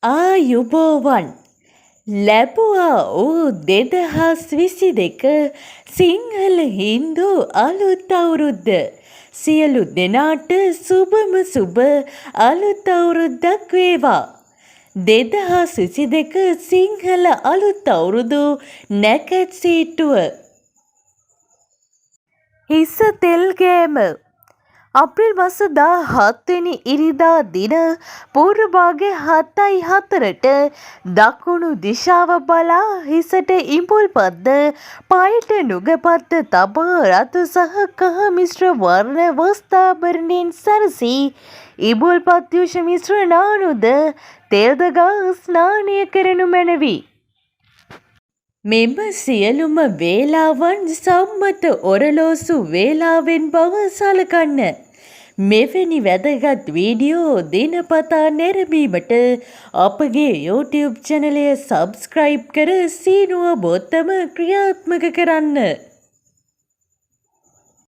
ආයුබෝවන් ලැබුවා වූ 2022 සිංහල හින්දු අලුත් අවුරුද්ද සියලු දෙනාට සුබම සුබ අලුත් අවුරුද්දක් වේවා. 2022 සිංහල අලුත් අවුරුදු නැකැත් සීට්ටුව හිස තෙල්ගෑම අප්‍රේල් මාස 17 වෙනි ඉරිදා දින පූර්ව භාගයේ 7:04ට දකුණු දිශාව බලා හිසට ඉඹුල්පත්ද පයට නුගපත්ද තබා රතු සහ කහ මිශ්‍ර වර්ණ වස්ත්‍රාභරණයෙන් සැරසී ඉඹුල්පත් යුෂ මිශ්‍ර නානුද තෙල්ද ගා ස්නානය කරනු මැනවි. මෙම සියලුම වේලාවන් සම්මත ඔරලෝසු වේලාවෙන් බව සලකන්න. මෙවැනි වැදගත් වීඩියෝ දිනපතා නැරඹීමට අපගේ YouTube චැනලය සබ්ස්ක්‍රයිබ් කර සීනුව බොත්තම ක්‍රියාත්මක කරන්න.